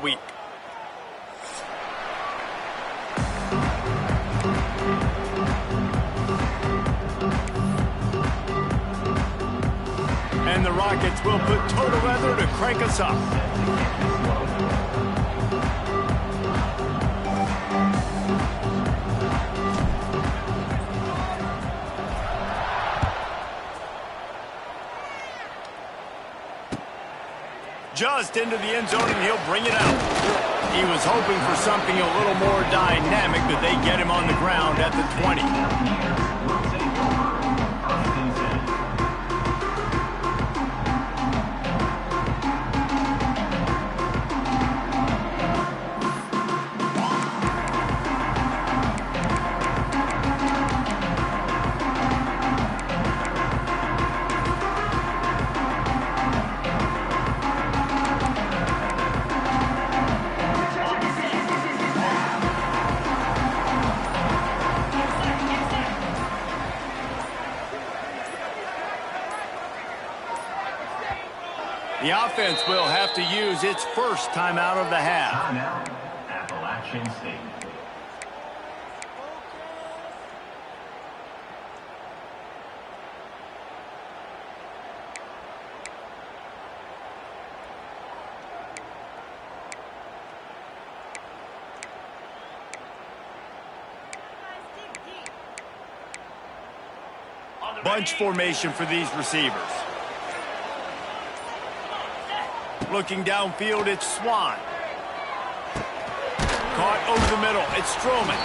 week. And the Rockets will put total weather to crank us up. Just into the end zone, and he'll bring it out. He was hoping for something a little more dynamic, but they get him on the ground at the 20. The offense will have to use its first timeout of the half. Timeout, Appalachian State. Bunch formation for these receivers. Looking downfield, it's Swan. Caught over the middle, it's Stroman.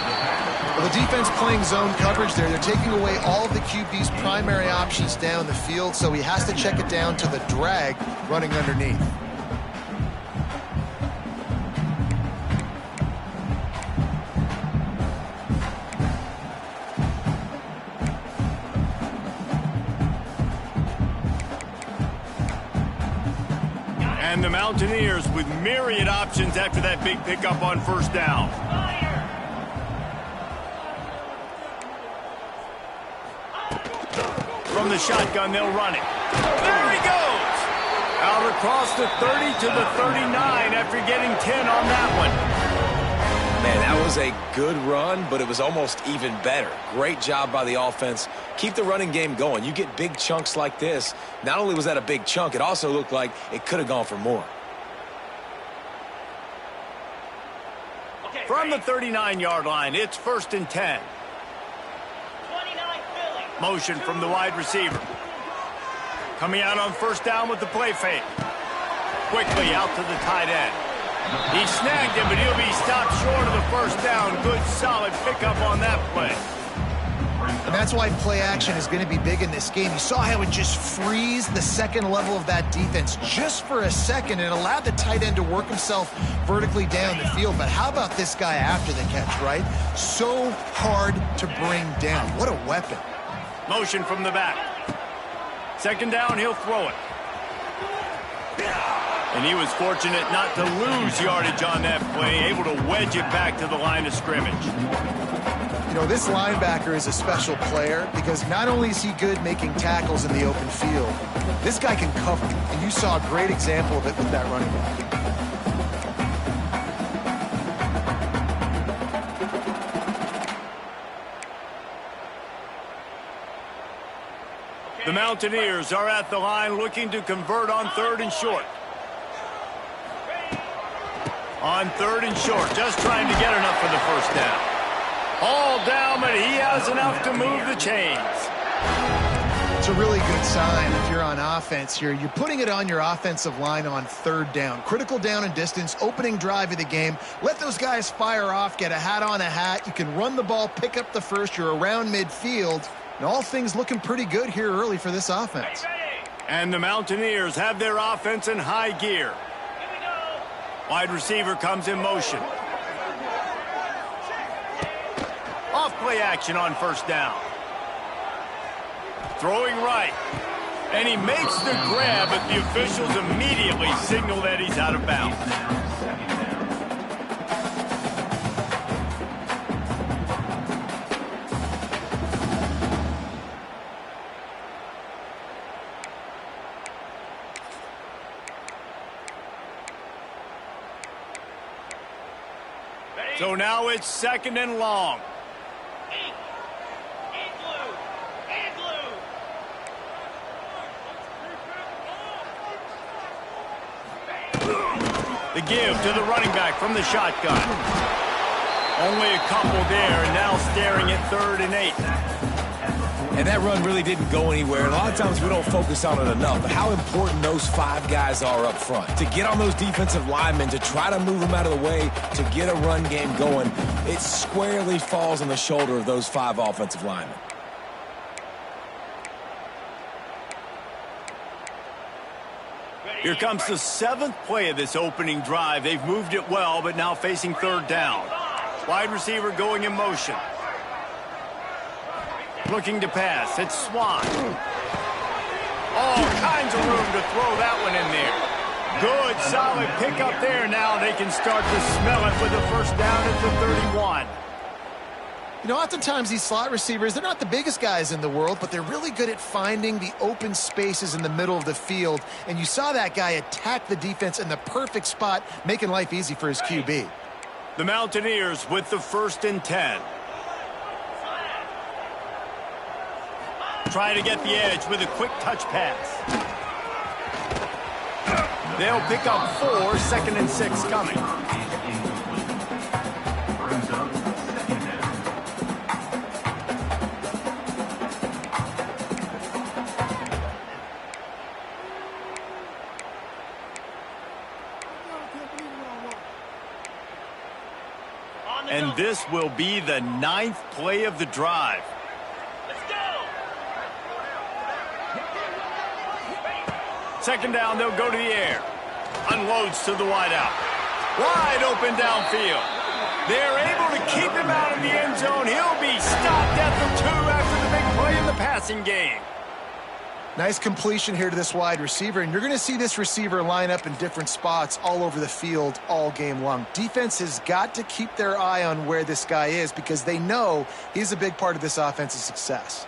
Well, the defense playing zone coverage there. They're taking away all of the QB's primary options down the field, so he has to check it down to the drag running underneath. And the Mountaineers with myriad options after that big pickup on first down. From the shotgun, they'll run it. There he goes! Out across the 30 to the 39 after getting 10 on that one. Man, that was a good run, but it was almost even better. Great job by the offense. Keep the running game going. You get big chunks like this. Not only was that a big chunk, it also looked like it could have gone for more. From the 39-yard line, it's 1st and 10. Motion from the wide receiver. Coming out on first down with the play fake. Quickly out to the tight end. He snagged him, but he'll be stopped short of the first down. Good, solid pickup on that play. And that's why play action is going to be big in this game. You saw how it just frees the second level of that defense just for a second and allowed the tight end to work himself vertically down the field. But how about this guy after the catch, right? So hard to bring down. What a weapon. Motion from the back. Second down, he'll throw it. And he was fortunate not to lose yardage on that play, able to wedge it back to the line of scrimmage. You know, this linebacker is a special player because not only is he good making tackles in the open field, this guy can cover. And you saw a great example of it with that running back. The Mountaineers are at the line looking to convert on 3rd and short. On 3rd and short, just trying to get enough for the first down. All down, but he has enough to move the chains. It's a really good sign if you're on offense here. You're putting it on your offensive line on 3rd down. Critical down and distance, opening drive of the game. Let those guys fire off, get a hat on a hat. You can run the ball, pick up the first. You're around midfield. And all things looking pretty good here early for this offense. And the Mountaineers have their offense in high gear. Wide receiver comes in motion. Off play action on first down. Throwing right. And he makes the grab, but the officials immediately signal that he's out of bounds. So now it's 2nd and long. The give to the running back from the shotgun. Only a couple there, and now staring at 3rd and 8. And that run really didn't go anywhere. And a lot of times we don't focus on it enough, but how important those 5 guys are up front. To get on those defensive linemen, to try to move them out of the way, to get a run game going, it squarely falls on the shoulder of those 5 offensive linemen. Here comes the 7th play of this opening drive. They've moved it well, but now facing 3rd down. Wide receiver going in motion. Looking to pass. It's Swan. All kinds of room to throw that one in there. Good, solid pickup there. Now they can start to smell it with a 1st down at the 31. You know, oftentimes these slot receivers, they're not the biggest guys in the world, but they're really good at finding the open spaces in the middle of the field. And you saw that guy attack the defense in the perfect spot, making life easy for his QB. The Mountaineers with the 1st and 10. Trying to get the edge with a quick touch pass. They'll pick up 4, 2nd and 6 coming. And this will be the 9th play of the drive. Let's go! 2nd down, they'll go to the air. Unloads to the wideout. Wide open downfield. They're able to keep him out of the end zone. He'll be stopped at the 2 after the big play in the passing game. Nice completion here to this wide receiver, and you're going to see this receiver line up in different spots all over the field all game long. Defense has got to keep their eye on where this guy is because they know he's a big part of this offense's success.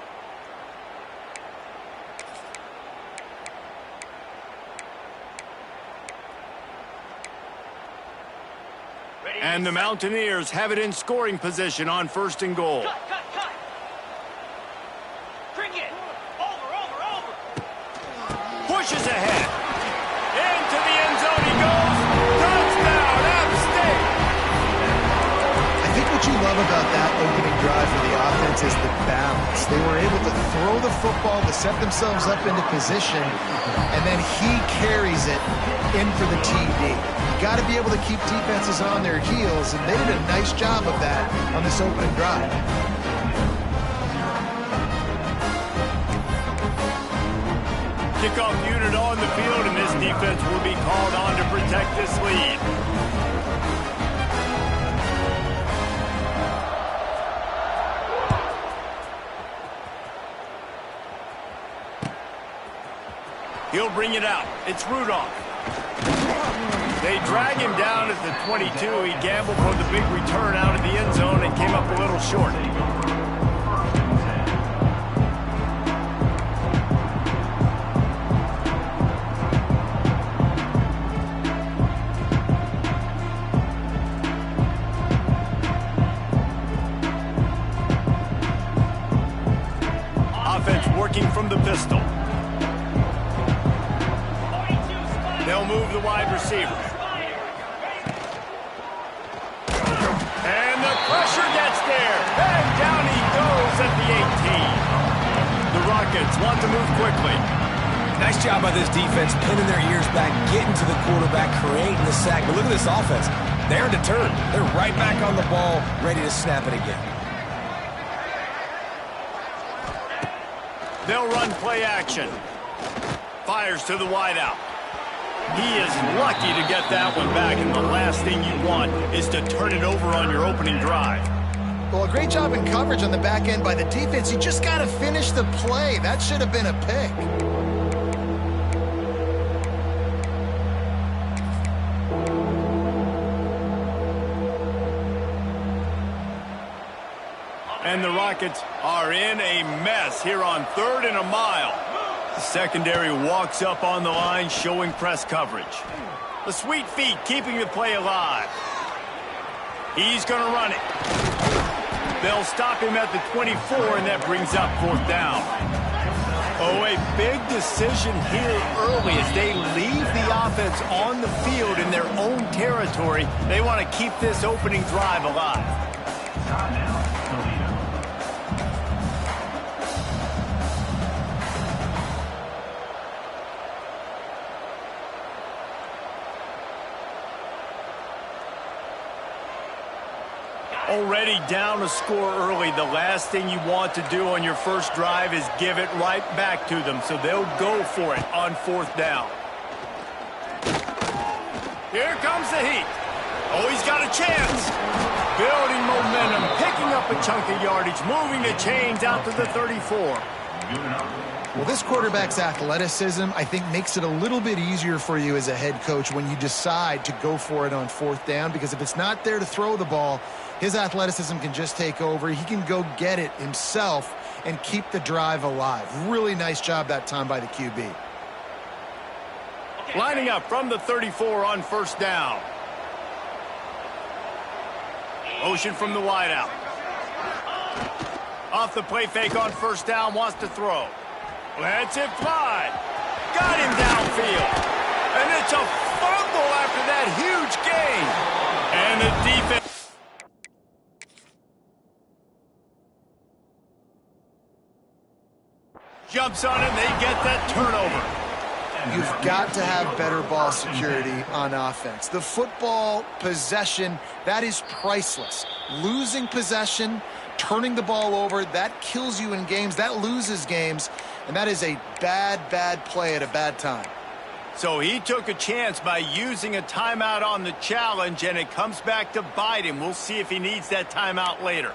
And the Mountaineers have it in scoring position on 1st and goal. Cut. Cricket. Over. Pushes ahead. Into the end zone he goes. Touchdown, App State. I think what you love about that opening drive for the offense is the balance. They were able to throw the football to set themselves up into position, and then he carries it in for the TD. You got to be able to keep defenses on their heels, and they did a nice job of that on this opening drive. Kickoff unit on the field, and this defense will be called on to protect this lead. He'll bring it out. It's Rudolph. They drag him down at the 22. He gambled for the big return out of the end zone and came up a little short. Offense working from the pistol. They'll move the wide receiver. And the pressure gets there. And down he goes at the 18. The Rockets want to move quickly. Nice job by this defense, pinning their ears back, getting to the quarterback, creating the sack. But look at this offense. They're deterred. They're right back on the ball, ready to snap it again. They'll run play action. Fires to the wideout. He is lucky to get that one back, and the last thing you want is to turn it over on your opening drive. Well, a great job in coverage on the back end by the defense. You just got to finish the play. That should have been a pick. And the Rockets are in a mess here on 3rd and a mile. The secondary walks up on the line, showing press coverage. The sweet feet keeping the play alive. He's going to run it. They'll stop him at the 24, and that brings up 4th down. Oh, a big decision here early as they leave the offense on the field in their own territory. They want to keep this opening drive alive. Toledo. Already down a score early. The last thing you want to do on your first drive is give it right back to them, so they'll go for it on 4th down. Here comes the heat. Oh, he's got a chance. Building momentum, picking up a chunk of yardage, moving the chains out to the 34. Well, this quarterback's athleticism, I think, makes it a little bit easier for you as a head coach when you decide to go for it on 4th down, because if it's not there to throw the ball, his athleticism can just take over. He can go get it himself and keep the drive alive. Really nice job that time by the QB. Lining up from the 34 on 1st down. Motion from the wideout. Off the play fake on 1st down, wants to throw. Lets it fly. Got him downfield. And it's a fumble after that huge gain. And the defense jumps on it, and they get that turnover. You've got to have better ball security on offense. The football possession, that is priceless. Losing possession, turning the ball over, that kills you in games. That loses games. And that is a bad, bad play at a bad time. So he took a chance by using a timeout on the challenge, and it comes back to bite him. We'll see if he needs that timeout later.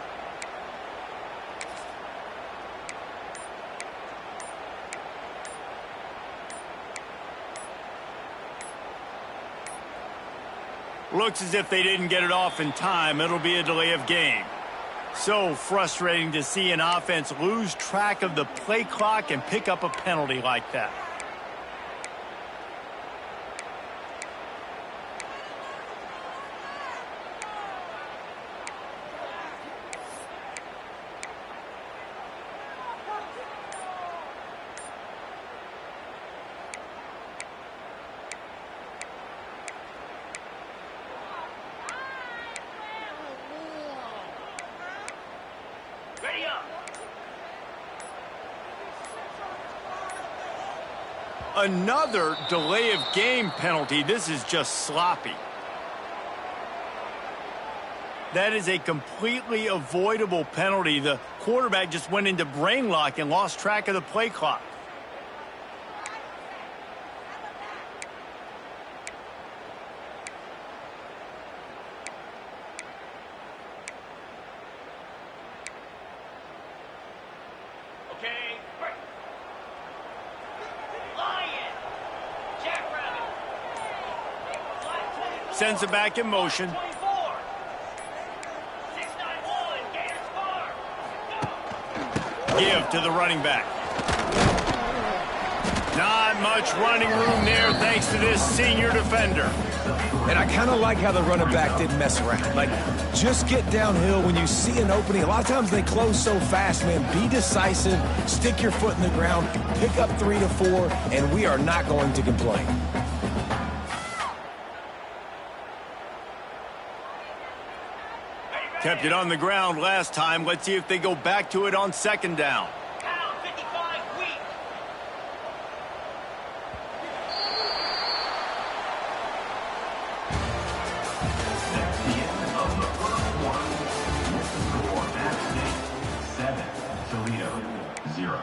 Looks as if they didn't get it off in time. It'll be a delay of game. So frustrating to see an offense lose track of the play clock and pick up a penalty like that. Ready up. Another delay of game penalty. This is just sloppy. That is a completely avoidable penalty. The quarterback just went into brain lock and lost track of the play clock. Okay. Lion. Jackrabbit. Sends it back in motion. 24. 691. Gators farm. Give to the running back. Not much running room there thanks to this senior defender. And I kind of like how the running back didn't mess around. Like, just get downhill when you see an opening. A lot of times they close so fast, man. Be decisive, stick your foot in the ground, pick up 3 to 4, and we are not going to complain. Kept it on the ground last time. Let's see if they go back to it on 2nd down. Pound 55 weak. That's the end of the first quarter. Score App State 7, Toledo 0.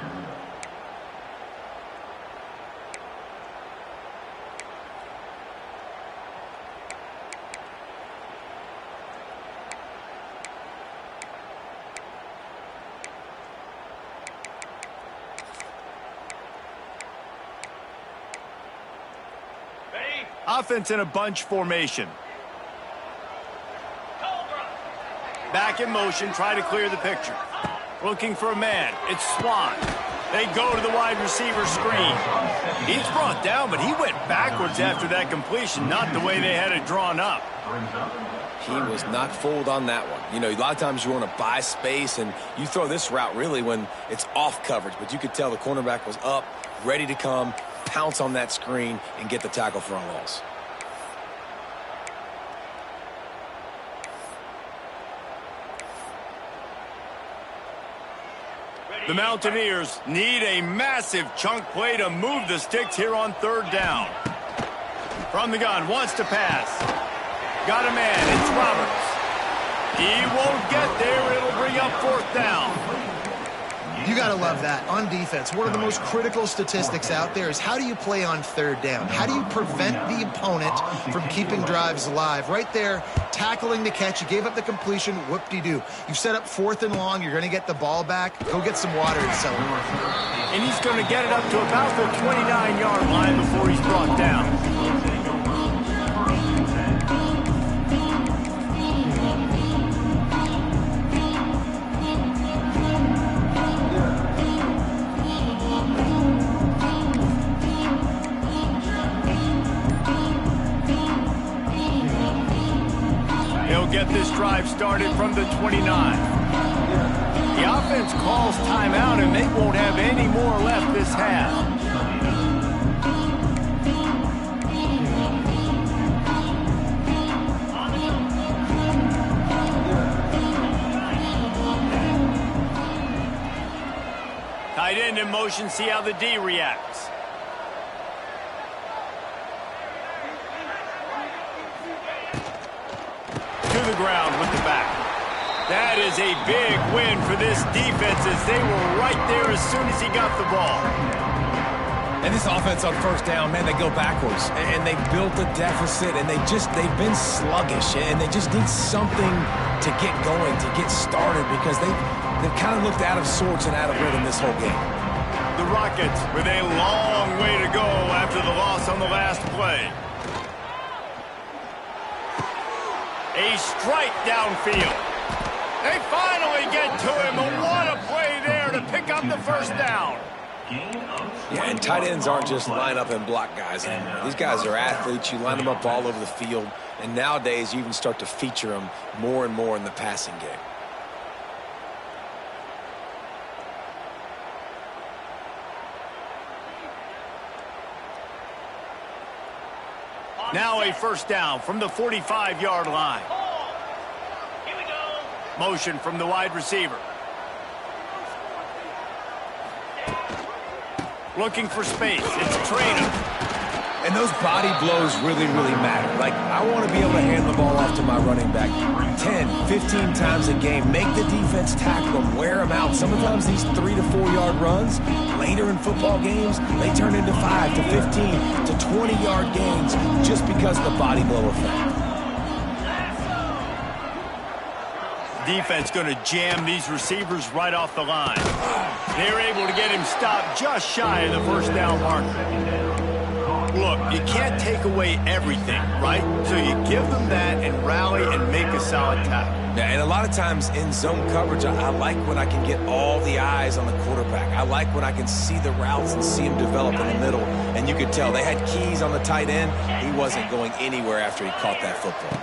Ready? Offense in a bunch formation. Cobra. Back in motion, try to clear the picture. Looking for a man. It's Swan. They go to the wide receiver screen. He's brought down, but he went backwards after that completion, not the way they had it drawn up. He was not fooled on that one. You know, a lot of times you want to buy space, and you throw this route really when it's off coverage. But you could tell the cornerback was up, ready to come, pounce on that screen, and get the tackle for a loss. The Mountaineers need a massive chunk play to move the sticks here on third down. From the gun, wants to pass. Got a man, it's Roberts. He won't get there, it'll bring up fourth down. You got to love that. On defense, one of the most critical statistics out there is how do you play on third down? How do you prevent the opponent from keeping drives alive? Right there, tackling the catch. You gave up the completion. Whoop-de-doo. You've set up fourth and long. You're going to get the ball back. Go get some water and settle. And he's going to get it up to about the 29-yard line before he's brought down. Get this drive started from the 29. The offense calls timeout, and they won't have any more left this half. Tight end in motion, see how the D reacts. The ground with the back. That is a big win for this defense as they were right there as soon as he got the ball. And this offense on first down, man, they go backwards. And they built a deficit, and they've been sluggish, and they just need something to get going, to get started, because they've kind of looked out of sorts and out of rhythm this whole game. The Rockets with a long way to go after the loss on the last play. A strike downfield. They finally get to him, and what a play there to pick up the first down. Yeah, and tight ends aren't just line up and block guys anymore. These guys are athletes. You line them up all over the field, and nowadays you even start to feature them more and more in the passing game. Now a first down from the 45-yard line. Here we go. Motion from the wide receiver. Looking for space. It's Toledo. And those body blows really, really matter. Like, I want to be able to hand the ball off to my running back 10, 15 times a game. Make the defense tackle them, wear them out. Sometimes these 3 to 4 yard runs, later in football games, they turn into 5 to 15 to 20-yard gains just because of the body blow effect. Defense going to jam these receivers right off the line. They're able to get him stopped just shy of the first down marker. Look, you can't take away everything, right? So you give them that and rally and make a solid tackle. Yeah, and a lot of times in zone coverage, I like when I can get all the eyes on the quarterback. I like when I can see the routes and see him develop in the middle. And you could tell they had keys on the tight end. He wasn't going anywhere after he caught that football.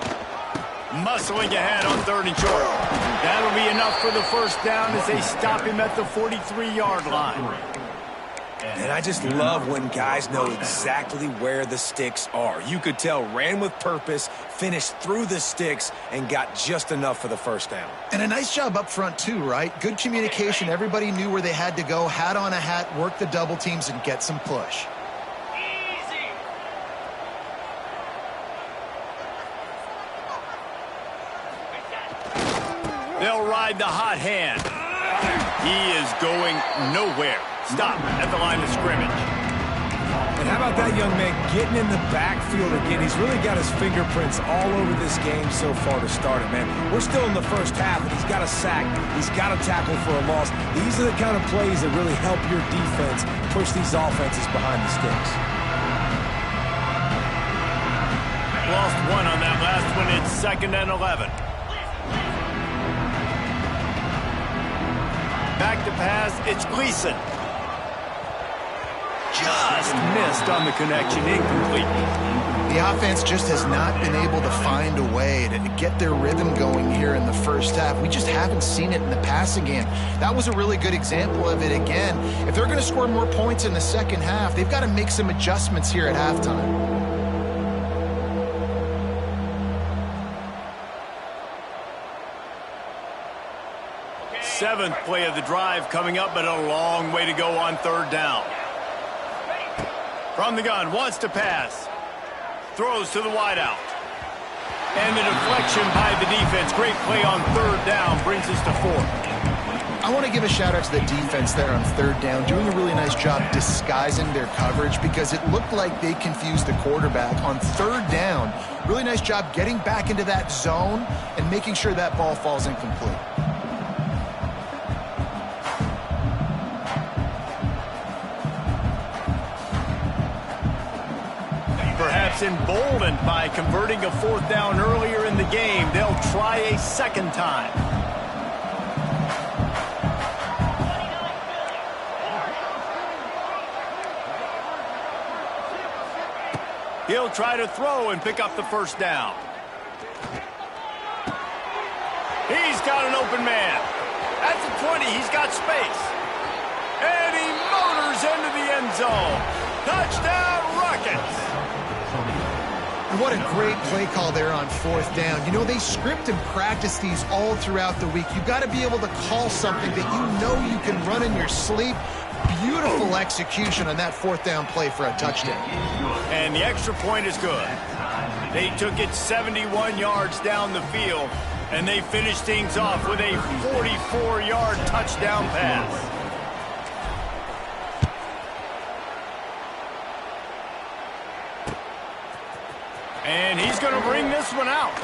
Muscling ahead on third and short. That'll be enough for the first down as they stop him at the 43-yard line. And I just love when guys know exactly where the sticks are. You could tell ran with purpose, finished through the sticks, and got just enough for the first down. And a nice job up front too, right? Good communication. Everybody knew where they had to go. Hat on a hat, work the double teams, and get some push. Easy. They'll ride the hot hand. He is going nowhere. Stop at the line of scrimmage. And how about that young man getting in the backfield again? He's really got his fingerprints all over this game so far to start it, man. We're still in the first half, and he's got a sack. He's got a tackle for a loss. These are the kind of plays that really help your defense push these offenses behind the sticks. Lost one on that last one. It's 2nd and 11. Back to pass. It's Gleason. Just missed on the connection. Incomplete. The offense just has not been able to find a way to get their rhythm going here in the first half. We just haven't seen it in the passing game. That was a really good example of it again. If they're going to score more points in the second half, they've got to make some adjustments here at halftime. Seventh play of the drive coming up, but a long way to go on third down. From the gun, wants to pass. Throws to the wideout. And the deflection by the defense. Great play on third down brings us to fourth. I want to give a shout out to the defense there on third down, doing a really nice job disguising their coverage because it looked like they confused the quarterback on third down. Really nice job getting back into that zone and making sure that ball falls incomplete. Perhaps emboldened by converting a fourth down earlier in the game, they'll try a second time. He'll try to throw and pick up the first down. He's got an open man. At the 20, he's got space. And he motors into the end zone. Touchdown, Rockets! What a great play call there on fourth down. You know, they script and practice these all throughout the week. You've got to be able to call something that you know you can run in your sleep. Beautiful execution on that fourth down play for a touchdown. And the extra point is good. They took it 71 yards down the field, and they finished things off with a 44-yard touchdown pass. And he's going to bring this one out.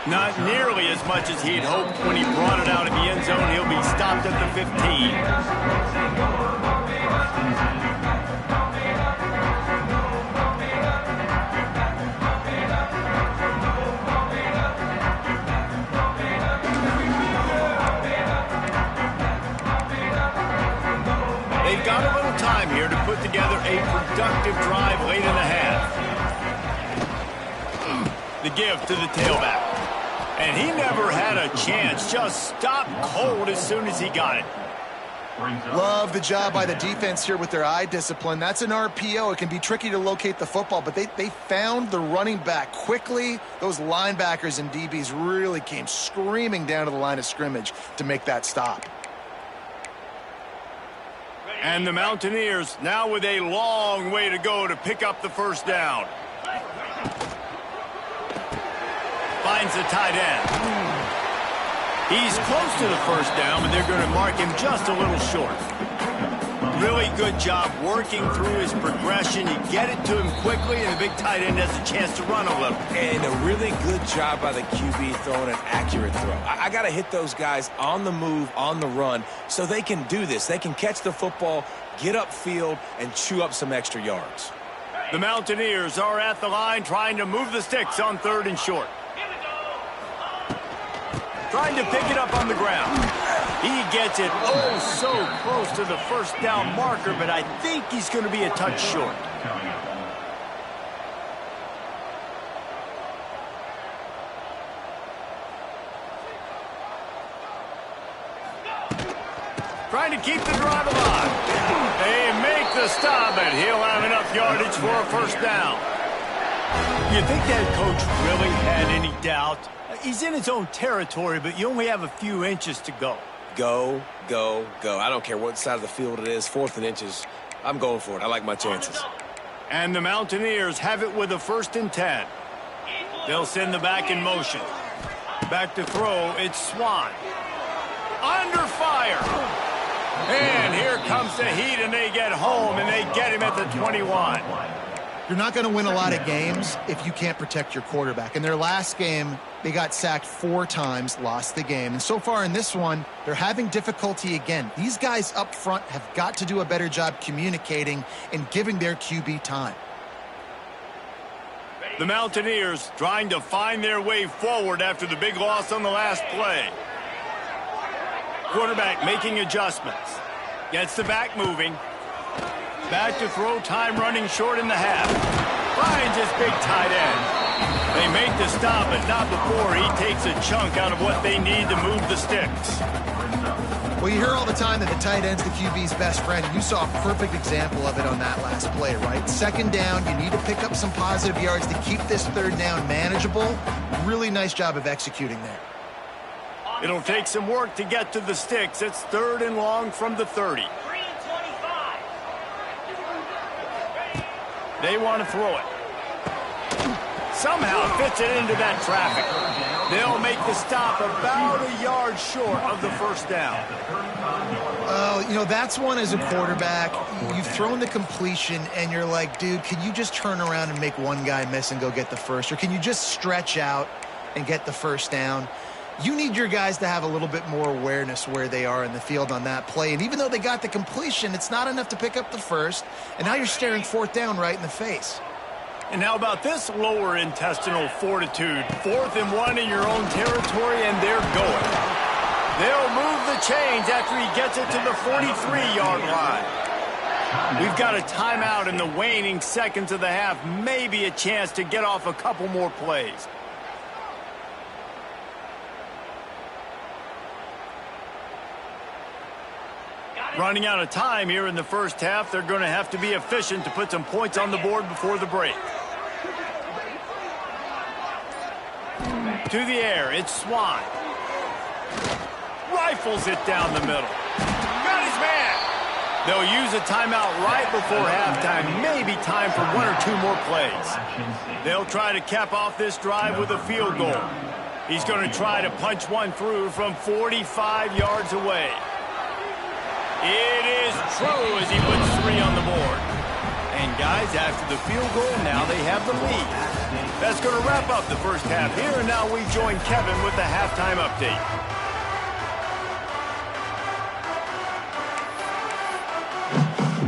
Not nearly as much as he'd hoped when he brought it out of the end zone. He'll be stopped at the 15. They've got a little time here to put together a productive drive late in the half. The give to the tailback. And he never had a chance. Just stopped cold as soon as he got it. Love the job by the defense here with their eye discipline. That's an RPO. It can be tricky to locate the football, but they found the running back quickly. Those linebackers and DBs really came screaming down to the line of scrimmage to make that stop. And the Mountaineers now with a long way to go to pick up the first down. Finds the tight end. He's close to the first down, but they're going to mark him just a little short. Really good job working through his progression. You get it to him quickly, and the big tight end has a chance to run a little. And a really good job by the QB throwing an accurate throw. I got to hit those guys on the move, on the run, so they can do this. They can catch the football, get upfield, and chew up some extra yards. The Mountaineers are at the line trying to move the sticks on third and short. Trying to pick it up on the ground. He gets it oh so close to the first down marker, but I think he's going to be a touch short. Trying to keep the drive alive. They make the stop, and he'll have enough yardage for a first down. You think that coach really had any doubt? He's in his own territory, but you only have a few inches to go. Go, go, go. I don't care what side of the field it is, 4th and inches. I'm going for it. I like my chances. And the Mountaineers have it with a 1st and 10. They'll send the back in motion. Back to throw, it's Swan. Under fire. And here comes the heat, and they get home, and they get him at the 21. You're not going to win a lot of games if you can't protect your quarterback. In their last game, they got sacked 4 times, lost the game. And so far in this one, they're having difficulty again. These guys up front have got to do a better job communicating and giving their QB time. The Mountaineers trying to find their way forward after the big loss on the last play. Quarterback making adjustments. Gets the back moving. Back to throw, time running short in the half. Finds his big tight end. They make the stop, but not before he takes a chunk out of what they need to move the sticks. Well, you hear all the time that the tight end's the QB's best friend. You saw a perfect example of it on that last play, right? Second down, you need to pick up some positive yards to keep this third down manageable. Really nice job of executing there. It'll take some work to get to the sticks. It's 3rd and long from the 30. 3:25. They want to throw it. Somehow fits it into that traffic. They'll make the stop about a yard short of the first down. Oh, you know, that's one as a quarterback. You've thrown the completion, and you're like, dude, can you just turn around and make one guy miss and go get the first? Or can you just stretch out and get the first down? You need your guys to have a little bit more awareness where they are in the field on that play. And even though they got the completion, it's not enough to pick up the first. And now you're staring 4th down right in the face. And how about this lower intestinal fortitude? 4th and 1 in your own territory, and they're going. They'll move the chains after he gets it to the 43-yard line. We've got a timeout in the waning seconds of the half. Maybe a chance to get off a couple more plays. Running out of time here in the first half. They're going to have to be efficient to put some points on the board before the break. To the air, it's Swan. Rifles it down the middle. Got his man. They'll use a timeout right before halftime. Maybe time for 1 or 2 more plays. They'll try to cap off this drive with a field goal. He's going to try to punch one through from 45 yards away. It is true as he puts 3 on the board. And guys, after the field goal, now they have the lead. That's going to wrap up the first half here, and now we join Kevin with the halftime update.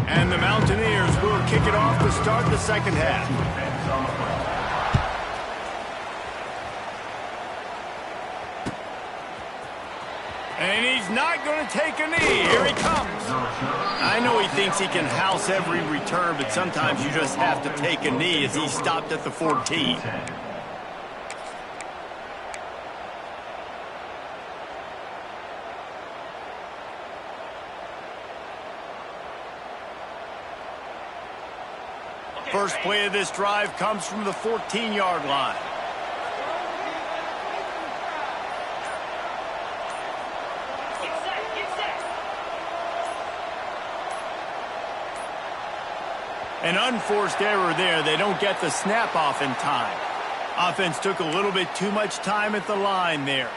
And the Mountaineers will kick it off to start the second half. And he's not going to take a knee. Here he comes. I know he thinks he can house every return, but sometimes you just have to take a knee as he stopped at the 14. First play of this drive comes from the 14-yard line. An unforced error there. They don't get the snap off in time. Offense took a little bit too much time at the line there.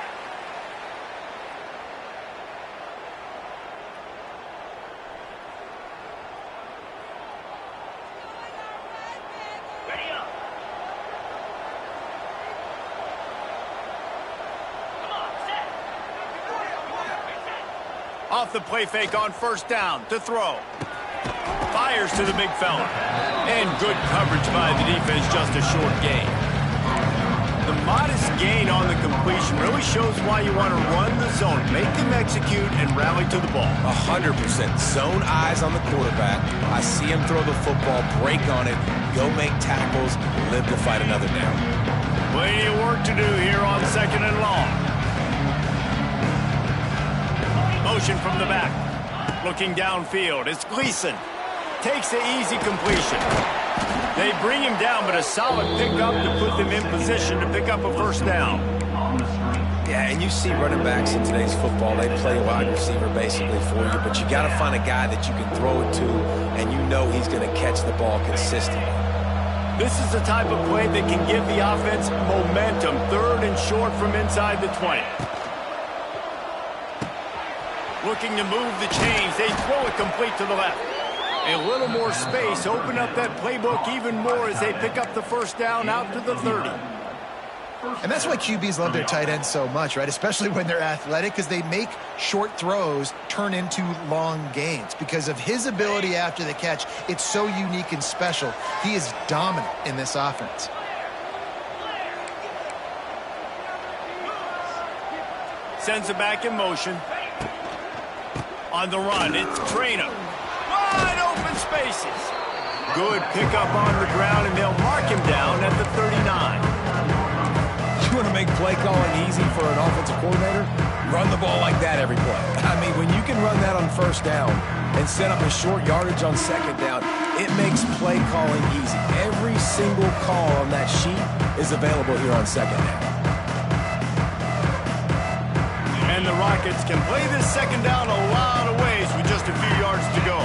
Ready up. Come on, set. Off the play fake on first down to throw. Fires to the big fella. And good coverage by the defense, just a short gain. The modest gain on the completion really shows why you want to run the zone. Make them execute and rally to the ball. 100%. Zone eyes on the quarterback. I see him throw the football, break on it, go make tackles, live to fight another down. Plenty of work to do here on 2nd and long. Motion from the back. Looking downfield, it's Gleason. Takes the easy completion. They bring him down, but a solid pickup to put them in position to pick up a first down. Yeah, and you see running backs in today's football, they play wide receiver basically for you, but you got to find a guy that you can throw it to, and you know he's going to catch the ball consistently. This is the type of play that can give the offense momentum. 3rd and short from inside the 20. Looking to move the chains. They throw it complete to the left. A little more space. Open up that playbook even more as they pick up the first down out to the 30. And that's why QBs love their tight ends so much, right? Especially when they're athletic, because they make short throws turn into long gains. Because of his ability after the catch, it's so unique and special. He is dominant in this offense. Sends it back in motion. On the run, it's Trainer. Wide open spaces. Good pickup on the ground, and they'll mark him down at the 39. You want to make play calling easy for an offensive coordinator? Run the ball like that every play. I mean, when you can run that on first down and set up a short yardage on second down, it makes play calling easy. Every single call on that sheet is available here on second down. And the Rockets can play this second down a lot of ways with just a few yards to go.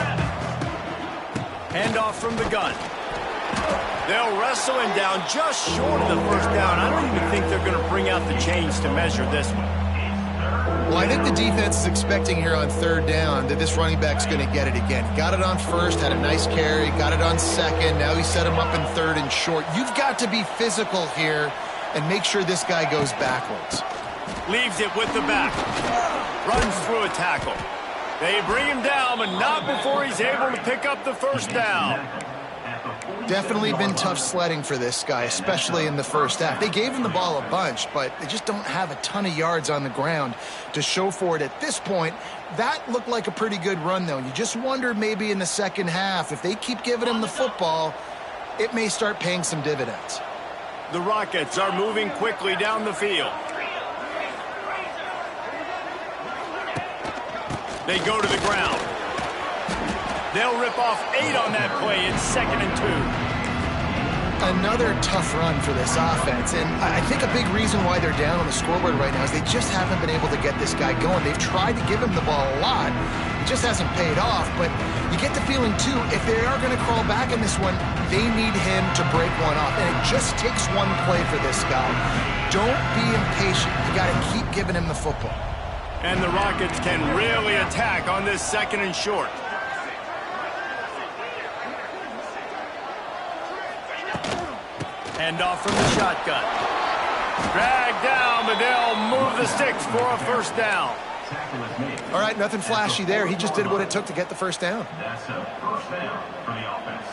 Handoff from the gun. They'll wrestle him down just short of the first down. I don't even think they're going to bring out the chains to measure this one. Well, I think the defense is expecting here on third down that this running back's going to get it again. Got it on first, had a nice carry, got it on second. Now he set him up in third and short. You've got to be physical here and make sure this guy goes backwards. Leaves it with the back. Runs through a tackle. They bring him down, but not before he's able to pick up the first down. Definitely been tough sledding for this guy, especially in the first half. They gave him the ball a bunch, but they just don't have a ton of yards on the ground to show for it at this point. That looked like a pretty good run, though. You just wonder maybe in the second half, if they keep giving him the football, it may start paying some dividends. The Rockets are moving quickly down the field. They go to the ground. They'll rip off 8 on that play. It's 2nd and 2. Another tough run for this offense, and I think a big reason why they're down on the scoreboard right now is they just haven't been able to get this guy going. They've tried to give him the ball a lot. It just hasn't paid off, but you get the feeling, too, if they are going to crawl back in this one, they need him to break one off, and it just takes one play for this guy. Don't be impatient. You got to keep giving him the football. And the Rockets can really attack on this 2nd and short. Handoff from the shotgun. Dragged down, but they'll move the sticks for a first down. All right, nothing flashy there. He just did what it took to get the first down. That's a first down for the offense.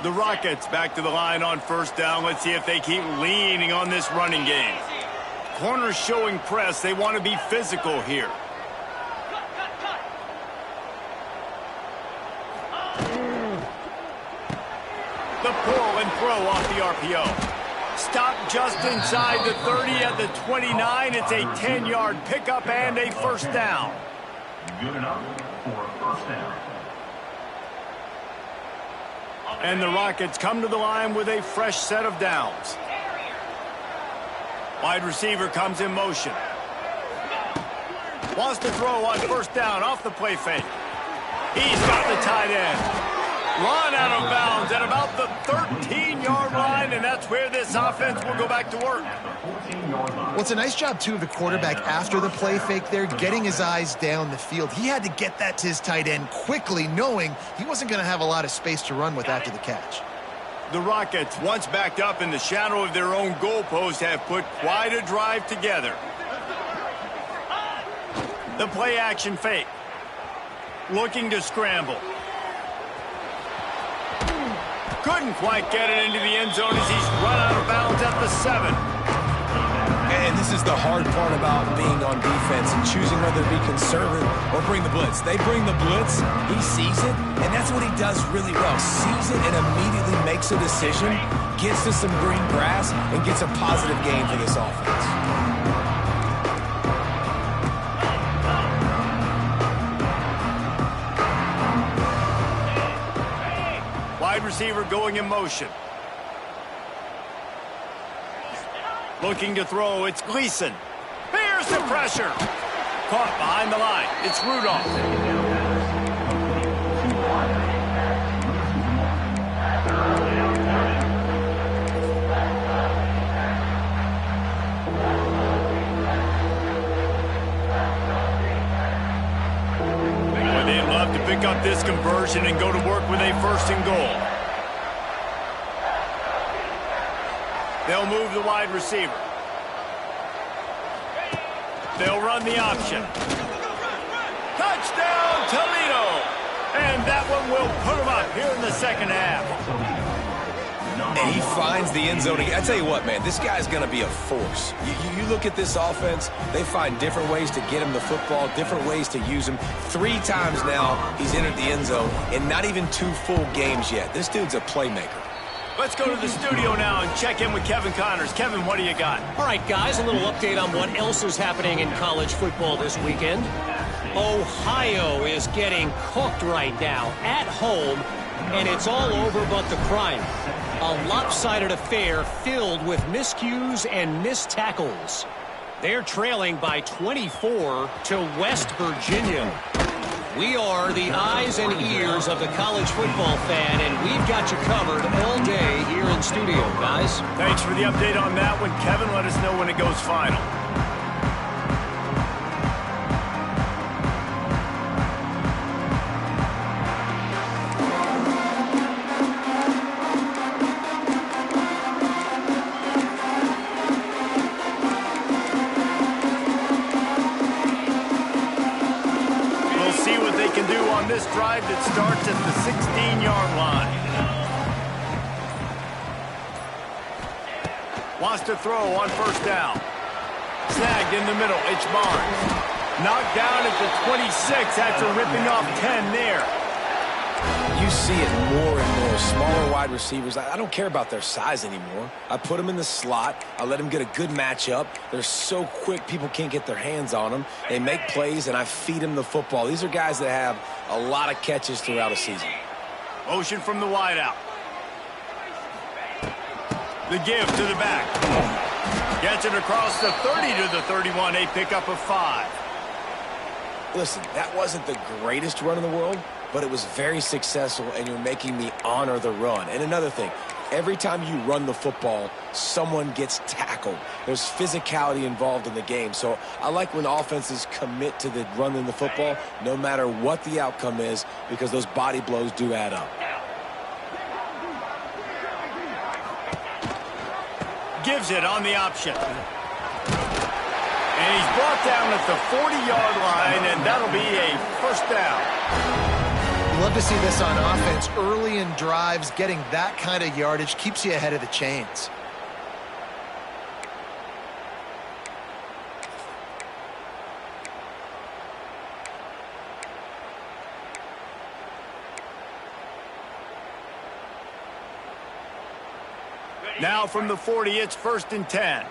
The Rockets back to the line on first down. Let's see if they keep leaning on this running game. Corners showing press. They want to be physical here. The pull and throw off the RPO. Stop just inside the 30 at the 29. It's a 10-yard pickup and a first down. Good enough for a first down. And the Rockets come to the line with a fresh set of downs. Wide receiver comes in motion. Wants to throw on first down off the play fake. He's got the tight end. Run out of bounds at about the 13-yard line, and that's where this offense will go back to work. Well, it's a nice job, too, of the quarterback after the play fake there, getting his eyes down the field. He had to get that to his tight end quickly, knowing he wasn't going to have a lot of space to run with after the catch. The Rockets, once backed up in the shadow of their own goalpost, have put quite a drive together. The play action fake. Looking to scramble. Couldn't quite get it into the end zone as he's run out of bounds at the 7. And this is the hard part about being on defense and choosing whether to be conservative or bring the blitz. They bring the blitz, he sees it, and that's what he does really well. Sees it and immediately makes a decision, gets to some green grass, and gets a positive gain for this offense. Wide receiver going in motion. Looking to throw, it's Gleason. Bears the pressure. Caught behind the line. It's Rudolph. Boy, they'd love to pick up this conversion and go to work with a first and goal. They'll move the wide receiver. They'll run the option. Touchdown, Toledo! And that one will put them up here in the second half. And he finds the end zone again. I tell you what, man, this guy's going to be a force. You look at this offense, they find different ways to get him the football, different ways to use him. 3 times now he's entered the end zone, and not even 2 full games yet. This dude's a playmaker. Let's go to the studio now and check in with Kevin Connors. Kevin, what do you got? All right, guys, a little update on what else is happening in college football this weekend. Ohio is getting cooked right now at home, and it's all over but the crying. A lopsided affair filled with miscues and missed tackles. They're trailing by 24 to West Virginia. We are the eyes and ears of the college football fan, and we've got you covered all day here in studio, guys. Thanks for the update on that one, Kevin. Let us know when it goes final. This drive that starts at the 16-yard line. Wants to throw on first down. Snagged in the middle. It's Barnes. Knocked down at the 26 after ripping off 10 there. You see it more and more. Smaller wide receivers, I don't care about their size anymore. I put them in the slot. I let them get a good matchup. They're so quick, people can't get their hands on them. They make plays, and I feed them the football. These are guys that have a lot of catches throughout a season. Motion from the wideout. The give to the back. Gets it across the 30 to the 31. A pickup of 5. Listen, that wasn't the greatest run in the world, but it was very successful, and you're making me honor the run. And another thing, every time you run the football, someone gets tackled. There's physicality involved in the game. So I like when offenses commit to the running the football, no matter what the outcome is, because those body blows do add up. Gives it on the option. And he's brought down at the 40-yard line, and that'll be a first down. Love to see this on offense. Early in drives, getting that kind of yardage keeps you ahead of the chains. Now from the 40, it's 1st and 10.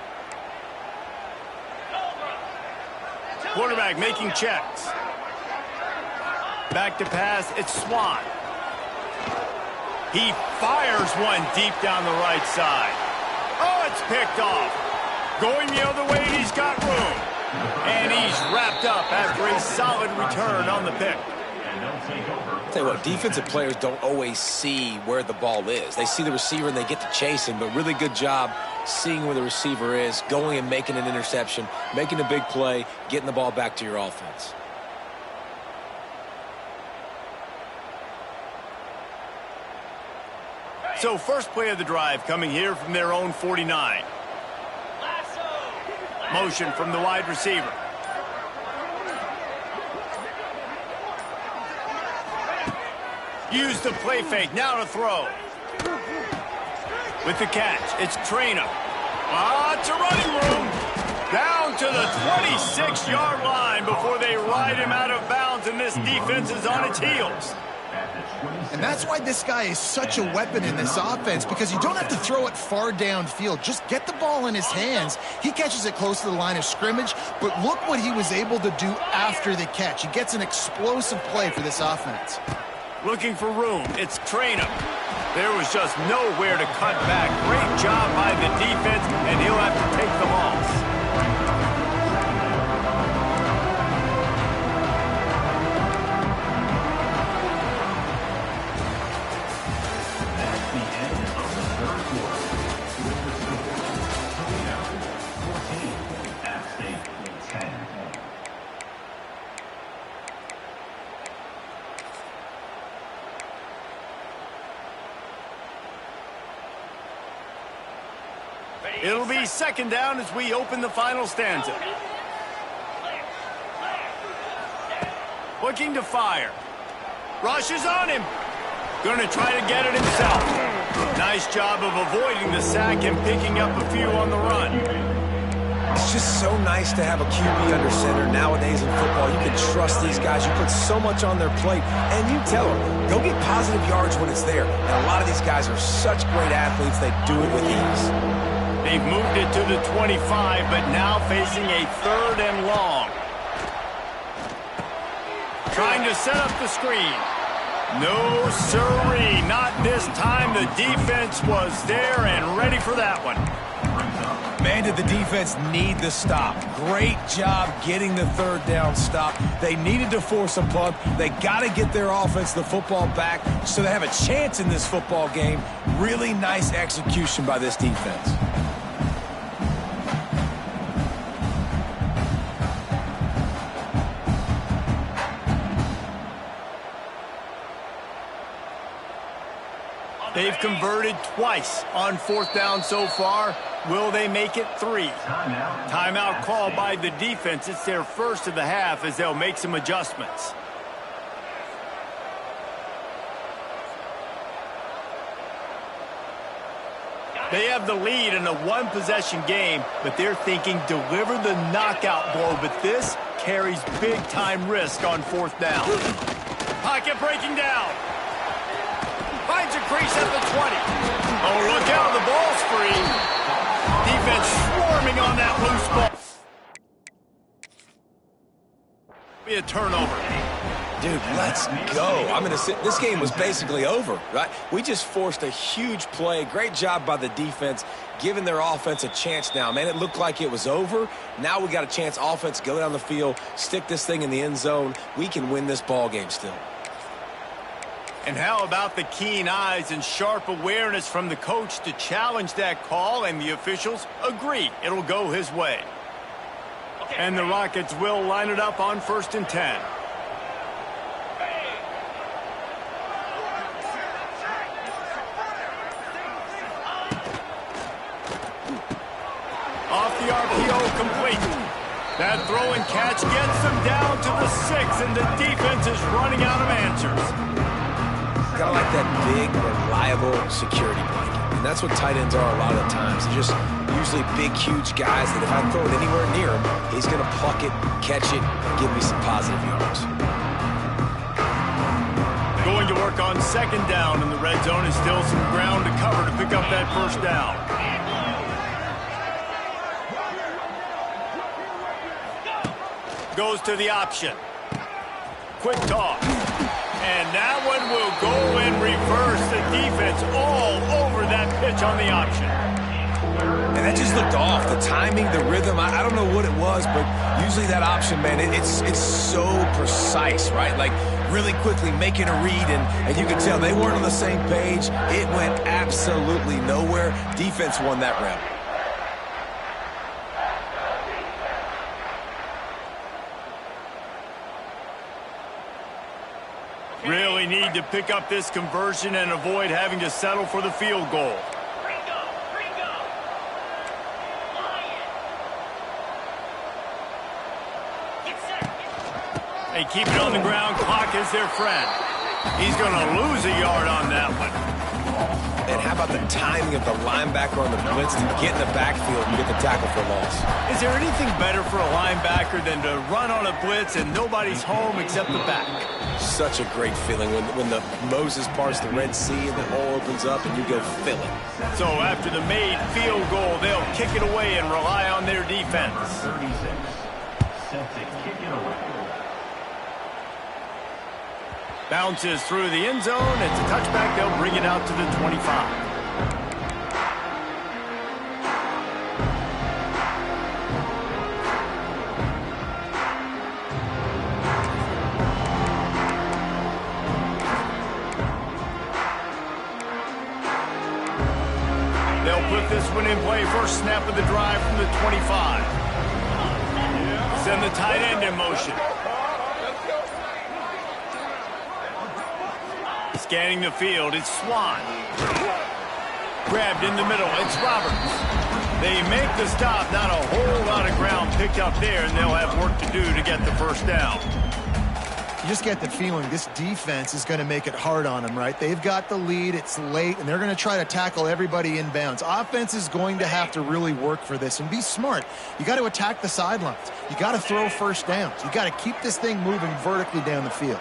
Quarterback making checks. Back to pass, it's Swan. He fires one deep down the right side. Oh, it's picked off. Going the other way, and he's got room. And he's wrapped up after a solid return on the pick. Tell you what, defensive players don't always see where the ball is. They see the receiver and they get to chase him, but really good job seeing where the receiver is, going and making an interception, making a big play, getting the ball back to your offense. So first play of the drive coming here from their own 49. Motion from the wide receiver. Use the play fake. Now to throw. With the catch, it's Trainer. It's a running room. Down to the 26-yard line before they ride him out of bounds, and this defense is on its heels. And that's why this guy is such a weapon in this offense, because you don't have to throw it far downfield. Just get the ball in his hands. He catches it close to the line of scrimmage, but look what he was able to do after the catch. He gets an explosive play for this offense. Looking for room, it's Trainer. There was just nowhere to cut back. Great job by the defense, and he'll have to take the loss. That's the end of the third quarter. With the score, Toledo 14, App State 10. It'll be second down as we open the final stanza. Looking to fire. Rushes on him. Going to try to get it himself. Nice job of avoiding the sack and picking up a few on the run. It's just so nice to have a QB under center nowadays in football. You can trust these guys. You put so much on their plate, and you tell them, go get positive yards when it's there. And a lot of these guys are such great athletes, they do it with ease. They've moved it to the 25, but now facing a 3rd and long. Trying to set up the screen. No, sirree, not this time. The defense was there and ready for that one. Man, did the defense need the stop. Great job getting the 3rd down stop. They needed to force a punt. They got to get their offense the football back so they have a chance in this football game. Really nice execution by this defense. They've converted twice on 4th down so far. Will they make it 3? Timeout called by the defense. It's their first of the half as they'll make some adjustments. They have the lead in a 1-possession game, but they're thinking deliver the knockout blow. But this carries big-time risk on 4th down. Pocket breaking down. Finds a crease at the 20. Oh, look out, the ball's free. Defense swarming on that loose ball. Be a turnover. Dude, let's go. I'm going to sit. This game was basically over, right? We just forced a huge play. Great job by the defense, giving their offense a chance now. Man, it looked like it was over. Now we got a chance. Offense, go down the field, stick this thing in the end zone. We can win this ball game still. And how about the keen eyes and sharp awareness from the coach to challenge that call, and the officials agree it'll go his way. And the Rockets will line it up on 1st and 10. Off the RPO, complete. That throw and catch gets them down to the 6, and the defense is running out of answers. Kind of like that big, reliable security blanket. And that's what tight ends are a lot of the times. They're just usually big, huge guys that if I throw it anywhere near him, he's going to pluck it, catch it, and give me some positive yards. Going to work on 2nd down, and the red zone is still some ground to cover to pick up that 1st down. Goes to the option. Quick toss. And that one will go in reverse. The defense all over that pitch on the option. And that just looked off. The timing, the rhythm, I don't know what it was, but usually that option, man, it's so precise, right? Like really quickly making a read, and you can tell they weren't on the same page. It went absolutely nowhere. Defense won that round. Really need to pick up this conversion and avoid having to settle for the field goal. They keep it on the ground. Clock is their friend. He's going to lose a yard on that one. And how about the timing of the linebacker on the blitz to get in the backfield and get the tackle for loss? Is there anything better for a linebacker than to run on a blitz and nobody's home except the back? Such a great feeling when the Moses parts the Red Sea and the hole opens up and you go fill it. So after the made field goal, they'll kick it away and rely on their defense. 36. Set to kick it away. Bounces through the end zone. It's a touchback. They'll bring it out to the 25. They'll put this one in play. First snap of the drive from the 25. Send the tight end in motion. Scanning the field, it's Swan. Grabbed in the middle, it's Roberts. They make the stop, not a whole lot of ground picked up there, and they'll have work to do to get the first down. You just get the feeling this defense is going to make it hard on them, right? They've got the lead, it's late, and they're going to try to tackle everybody inbounds. Offense is going to have to really work for this and be smart. You got to attack the sidelines. You got to throw first downs. You got to keep this thing moving vertically down the field.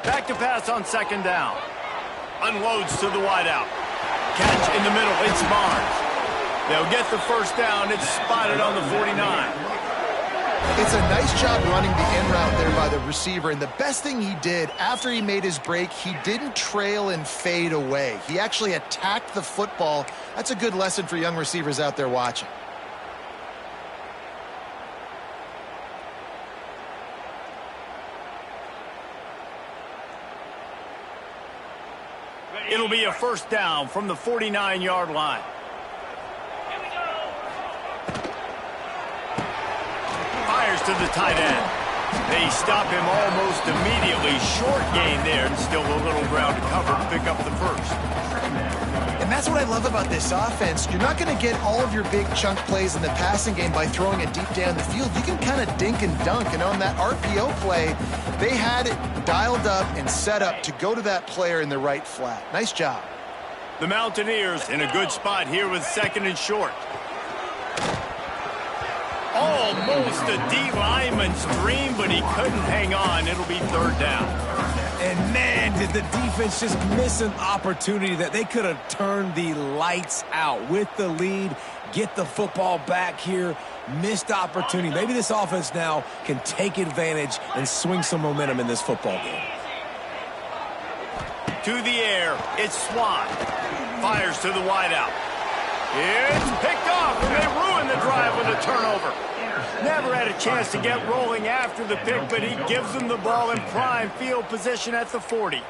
Back to pass on second down. Unloads to the wideout. Catch in the middle, it's Barnes. They'll get the first down. It's spotted on the 49. It's a nice job running the in route there by the receiver, and the best thing he did after he made his break, he didn't trail and fade away. He actually attacked the football. That's a good lesson for young receivers out there watching. It'll be a first down from the 49-yard line. Fires to the tight end. They stop him almost immediately. Short gain there, and still a little ground to cover to pick up the first. And that's what I love about this offense. You're not going to get all of your big chunk plays in the passing game by throwing it deep down the field. You can kind of dink and dunk, and on that RPO play, they had it dialed up and set up to go to that player in the right flat. Nice job. The Mountaineers in a good spot here with second and short. Almost a D lineman's dream, but he couldn't hang on. It'll be third down. And man, did the defense just miss an opportunity that they could have turned the lights out with the lead, get the football back here. Missed opportunity. Maybe this offense now can take advantage and swing some momentum in this football game. To the air, it's Swan. Fires to the wideout. It's picked off, and they ruin the drive with a turnover. Never had a chance to get rolling after the pick, but he gives them the ball in prime field position at the 40.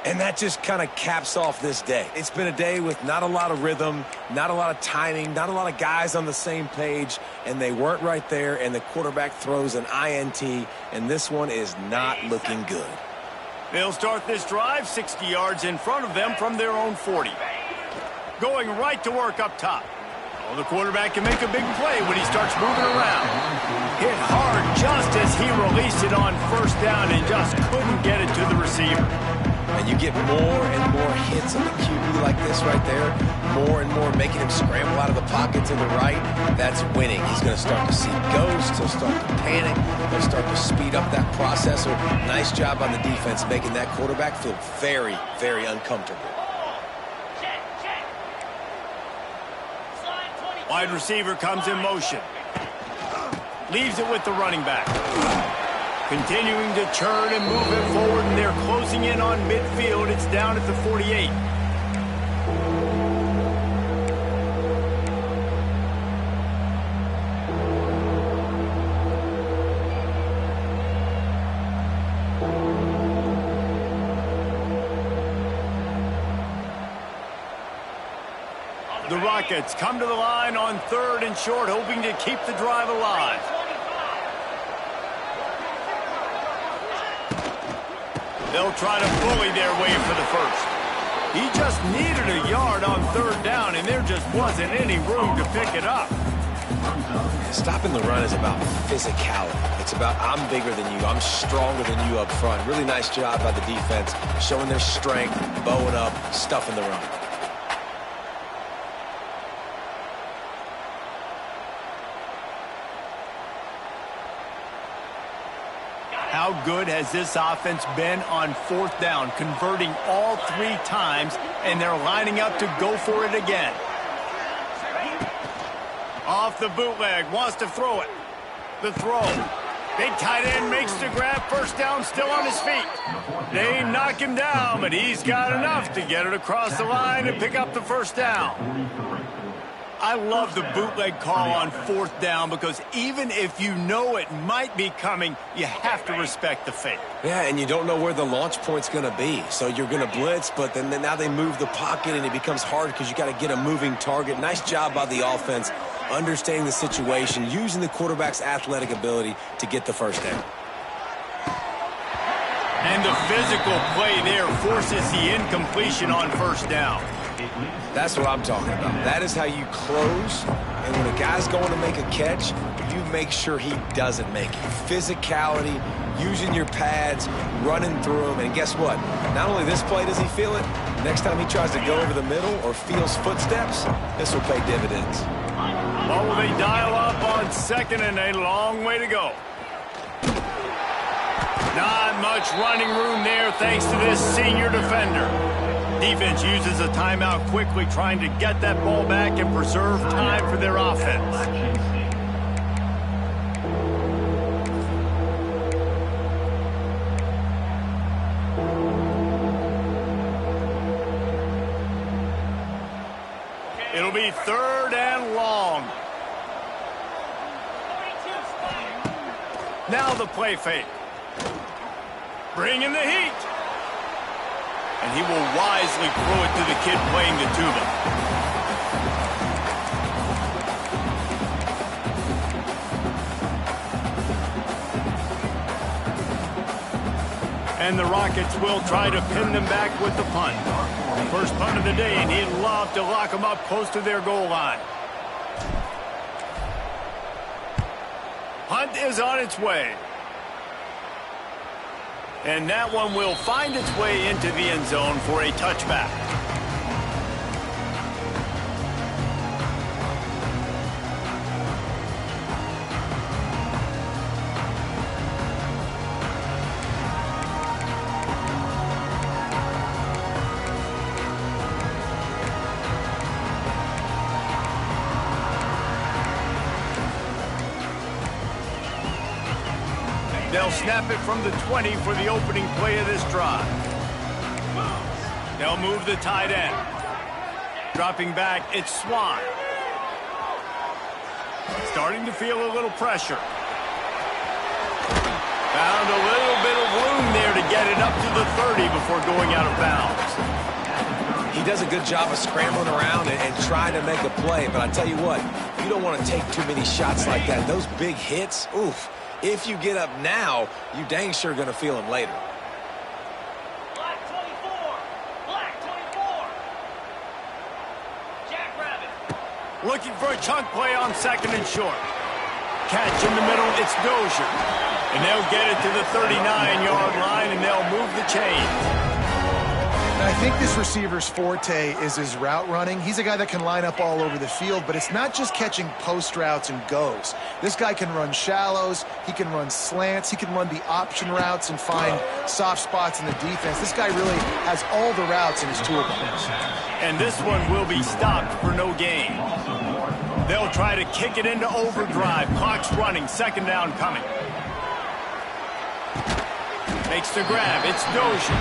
And that just kind of caps off this day. It's been a day with not a lot of rhythm, not a lot of timing, not a lot of guys on the same page, and they weren't right there, and the quarterback throws an INT, and this one is not looking good. They'll start this drive 60 yards in front of them from their own 40. Going right to work up top. Oh, the quarterback can make a big play when he starts moving around. Hit hard just as he released it on first down and just couldn't get it to the receiver. And you get more and more hits on the QB like this right there, more and more making him scramble out of the pocket to the right. That's winning. He's going to start to see ghosts. He'll start to panic. He'll start to speed up that process. So nice job on the defense making that quarterback feel very, very uncomfortable. Wide receiver comes in motion. Leaves it with the running back. Continuing to turn and move it forward, and they're closing in on midfield. It's down at the 48. The Rockets come to the line on third and short, hoping to keep the drive alive. They'll try to bully their way for the first. He just needed a yard on third down, and there just wasn't any room to pick it up. Stopping the run is about physicality. It's about I'm bigger than you, I'm stronger than you up front. Really nice job by the defense, showing their strength, bowing up, stuffing the run. How good has this offense been on fourth down, converting all 3 times, and they're lining up to go for it again. Off the bootleg, wants to throw it. The throw. Big tight end makes the grab, first down, still on his feet. They knock him down, but he's got enough to get it across the line and pick up the first down. I love the bootleg call on fourth down because even if you know it might be coming, you have to respect the fake. Yeah, and you don't know where the launch point's going to be. So you're going to blitz, but then now they move the pocket, and it becomes hard because you got to get a moving target. Nice job by the offense, understanding the situation, using the quarterback's athletic ability to get the first down. And the physical play there forces the incompletion on first down. That's what I'm talking about. That is how you close. And when a guy's going to make a catch, you make sure he doesn't make it. Physicality, using your pads, running through them, and guess what? Not only this play does he feel it, next time he tries to go over the middle or feels footsteps, this will pay dividends. What will they dial up on second and a long way to go? Not much running room there thanks to this senior defender. Defense uses a timeout quickly, trying to get that ball back and preserve time for their offense. It'll be third and long. Now the play fake. Bring in the heat. And he will wisely throw it to the kid playing the tuba. And the Rockets will try to pin them back with the punt. First punt of the day, and he'd love to lock them up close to their goal line. Punt is on its way. And that one will find its way into the end zone for a touchback. They'll snap it from the 20 for the opening play of this drive. They'll move the tight end. Dropping back, it's Swan. Starting to feel a little pressure. Found a little bit of room there to get it up to the 30 before going out of bounds. He does a good job of scrambling around and trying to make a play, but I tell you what, you don't want to take too many shots like that. Those big hits, oof. If you get up now, you dang sure going to feel them later. Black 24. Black 24. Jackrabbit. Looking for a chunk play on second and short. Catch in the middle, it's Dozier. And they'll get it to the 39-yard line, and they'll move the chains. I think this receiver's forte is his route running. He's a guy that can line up all over the field, but it's not just catching post routes and goes. This guy can run shallows, he can run slants, he can run the option routes and find soft spots in the defense. This guy really has all the routes in his toolbox. And this one will be stopped for no gain. They'll try to kick it into overdrive. Clock's running, second down coming. Makes the grab, it's Dozier.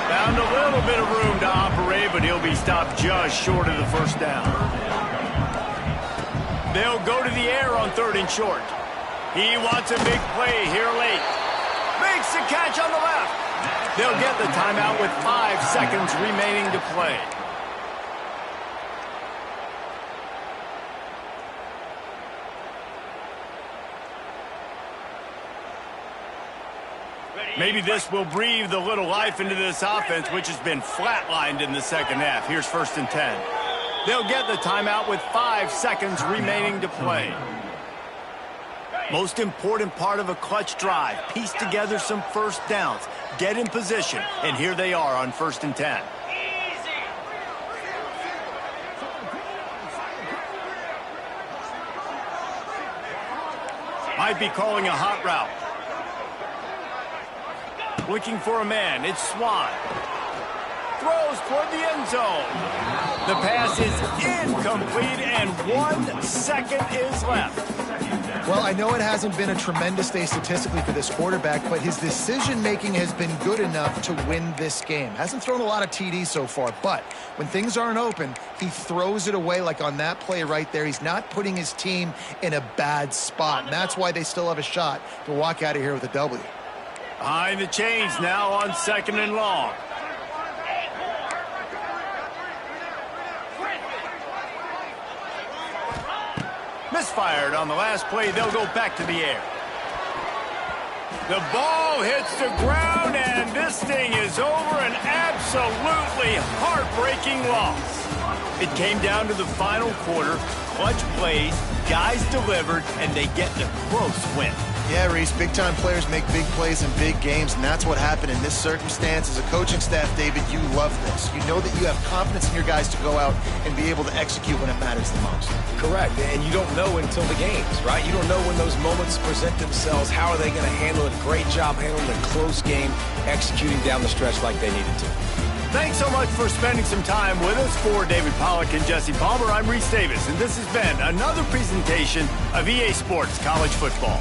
Found a little bit of room to operate, but he'll be stopped just short of the first down. They'll go to the air on third and short. He wants a big play here late. Makes the catch on the left. They'll get the timeout with 5 seconds remaining to play. Maybe this will breathe a little life into this offense, which has been flatlined in the second half. Here's first and 10. They'll get the timeout with 5 seconds remaining to play. Most important part of a clutch drive. Piece together some first downs. Get in position. And here they are on first and 10. Might be calling a hot route. Looking for a man, it's Swan. Throws toward the end zone. The pass is incomplete, and 1 second is left. Well, I know it hasn't been a tremendous day statistically for this quarterback, but his decision-making has been good enough to win this game. Hasn't thrown a lot of TDs so far, but when things aren't open, he throws it away like on that play right there. He's not putting his team in a bad spot, and that's why they still have a shot to walk out of here with a W. Behind the chains now on second and long. Misfired on the last play. They'll go back to the air. The ball hits the ground, and this thing is over. An absolutely heartbreaking loss. It came down to the final quarter. clutch plays, guys delivered, and they get the close win. Yeah, Reese, big-time players make big plays in big games, and that's what happened in this circumstance. As a coaching staff, David, you love this. You know that you have confidence in your guys to go out and be able to execute when it matters the most. Correct, and you don't know until the games, right? You don't know when those moments present themselves. How are they going to handle it? Great job handling a close game, executing down the stretch like they needed to. Thanks so much for spending some time with us. For David Pollack and Jesse Palmer, I'm Reese Davis, and this has been another presentation of EA Sports College Football.